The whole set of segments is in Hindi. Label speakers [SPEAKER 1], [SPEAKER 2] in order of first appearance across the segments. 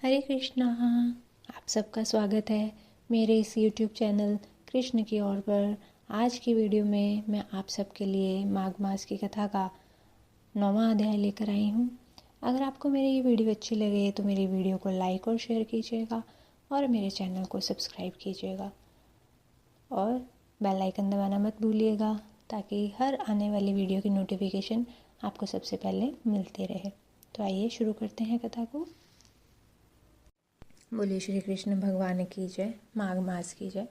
[SPEAKER 1] हरे कृष्णा। आप सबका स्वागत है मेरे इस YouTube चैनल कृष्ण की ओर पर। आज की वीडियो में मैं आप सबके लिए माघ मास की कथा का 9वां अध्याय लेकर आई हूँ। अगर आपको मेरी ये वीडियो अच्छी लगे तो मेरी वीडियो को लाइक और शेयर कीजिएगा और मेरे चैनल को सब्सक्राइब कीजिएगा और बेल आइकन दबाना मत भूलिएगा ताकि हर आने वाली वीडियो की नोटिफिकेशन आपको सबसे पहले मिलती रहे। तो आइए शुरू करते हैं कथा को। बोलिए श्री कृष्ण भगवान की जय। माघ मास की जय।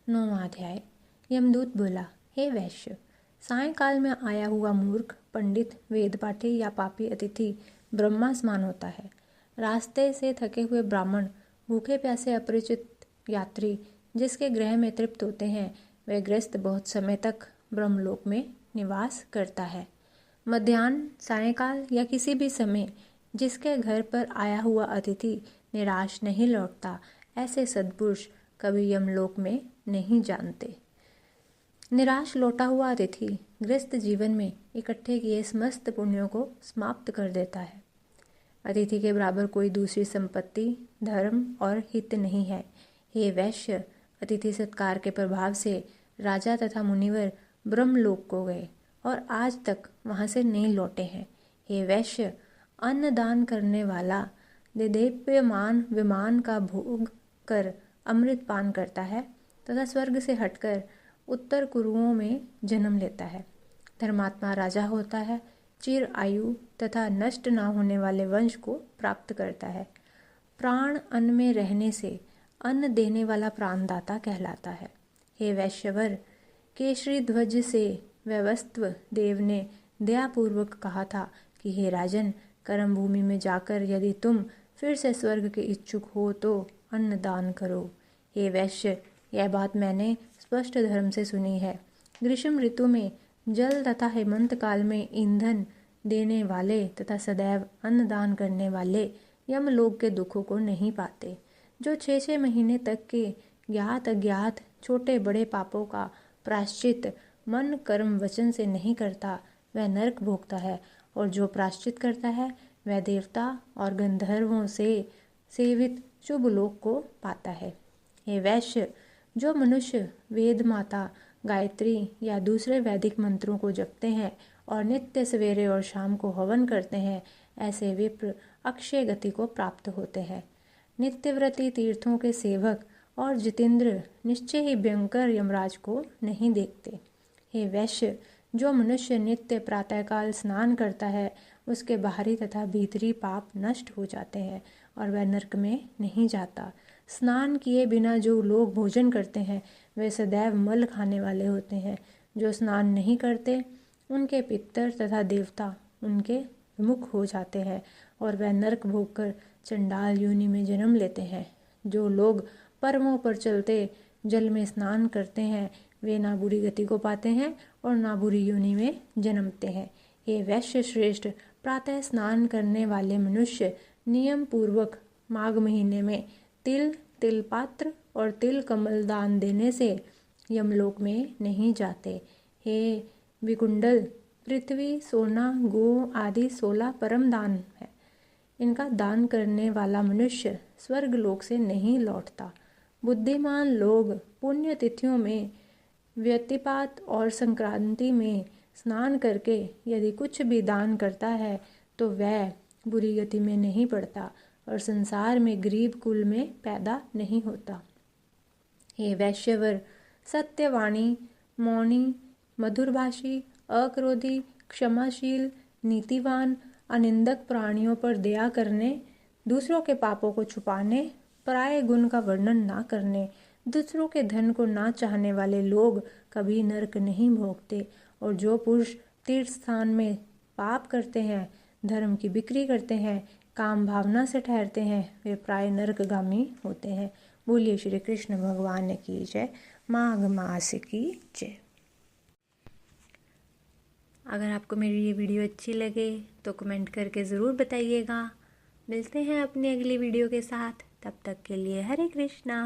[SPEAKER 1] 9वां अध्याय। यमदूत बोला, हे वैश्य, सायंकाल में आया हुआ मूर्ख, पंडित, वेद पाठी या पापी अतिथि ब्रह्मा समान होता है। रास्ते से थके हुए ब्राह्मण, भूखे प्यासे अपरिचित यात्री जिसके गृह में तृप्त होते हैं, वह गृहस्थ बहुत समय तक ब्रह्मलोक में निवास करता है। मध्याह्न, सायंकाल या किसी भी समय जिसके घर पर आया हुआ अतिथि निराश नहीं लौटता, ऐसे सद्पुरुष कभी यमलोक में नहीं जानते। निराश लौटा हुआ अतिथि गृहस्थ जीवन में इकट्ठे किए समस्त पुण्यों को समाप्त कर देता है। अतिथि के बराबर कोई दूसरी संपत्ति, धर्म और हित नहीं है। हे वैश्य, अतिथि सत्कार के प्रभाव से राजा तथा मुनिवर ब्रह्मलोक को गए और आज तक वहां से नहीं लौटे हैं। हे वैश्य, अन्न दान करने वाला देदीप्यमान विमान का भोग कर अमृत पान करता है तथा स्वर्ग से हटकर उत्तर कुरुओं में जन्म लेता है। धर्मात्मा राजा होता है, चिर आयु तथा नष्ट न होने वाले वंश को प्राप्त करता है। प्राण अन्न में रहने से अन्न देने वाला प्राणदाता कहलाता है। हे वैश्यवर, केशरी ध्वज से वैवस्व देव ने दयापूर्वक कहा था कि हे राजन, कर्म भूमि में जाकर यदि तुम फिर से स्वर्ग के इच्छुक हो तो अन्न दान करो। हे वैश्य, यह बात मैंने स्पष्ट धर्म से सुनी है। ग्रीष्म ऋतु में जल तथा हेमंत काल में ईंधन देने वाले तथा सदैव अन्न दान करने वाले यमलोक के दुखों को नहीं पाते। जो 6-6 महीने तक के ज्ञात अज्ञात छोटे बड़े पापों का प्रायश्चित मन कर्म वचन से नहीं करता, वह नरक भोगता है, और जो प्रायश्चित करता है वह देवता और गंधर्वों से सेवित शुभ लोक को पाता है। हे वैश्य, जो मनुष्य वेद माता, गायत्री या दूसरे वैदिक मंत्रों को जपते हैं और नित्य सवेरे और शाम को हवन करते हैं, ऐसे विप्र अक्षय गति को प्राप्त होते हैं। नित्यव्रती तीर्थों के सेवक और जितेंद्र निश्चय ही भयंकर यमराज को नहीं देखते। हे वैश्य, जो मनुष्य नित्य प्रातःकाल स्नान करता है, उसके बाहरी तथा भीतरी पाप नष्ट हो जाते हैं और वह नरक में नहीं जाता। स्नान किए बिना जो लोग भोजन करते हैं, वे सदैव मल खाने वाले होते हैं। जो स्नान नहीं करते, उनके पितर तथा देवता उनके विमुख हो जाते हैं और वह नरक भोगकर चंडाल योनि में जन्म लेते हैं। जो लोग पर्वों पर चलते जल में स्नान करते हैं, वे ना बुरी गति को पाते हैं और ना बुरी योनि में जन्मते हैं। हे वैश्य श्रेष्ठ, प्रातः स्नान करने वाले मनुष्य नियम पूर्वक माघ महीने में तिल, तिल पात्र और तिल कमल दान देने से यमलोक में नहीं जाते। हे विकुंडल, पृथ्वी, सोना, गो आदि 16 परम दान है। इनका दान करने वाला मनुष्य स्वर्ग लोक से नहीं लौटता। बुद्धिमान लोग पुण्य तिथियों में व्यतिपात और संक्रांति में स्नान करके यदि कुछ भी दान करता है तो वह बुरी गति में नहीं पड़ता और संसार में गरीब कुल में पैदा नहीं होता। हे वैश्यवर, सत्यवाणी, मौनी, मधुरभाषी, अक्रोधी, क्षमाशील, नीतिवान, अनिंदक प्राणियों पर दया करने, दूसरों के पापों को छुपाने, पराये गुण का वर्णन ना करने, दूसरों के धन को ना चाहने वाले लोग कभी नरक नहीं भोगते। और जो पुरुष तीर्थ स्थान में पाप करते हैं, धर्म की बिक्री करते हैं, काम भावना से ठहरते हैं, वे प्राय नरकगामी होते हैं। बोलिए श्री कृष्ण भगवान की जय। माघ मास की जय। अगर आपको मेरी ये वीडियो अच्छी लगे तो कमेंट करके ज़रूर बताइएगा। मिलते हैं अपनी अगली वीडियो के साथ। तब तक के लिए हरे कृष्णा।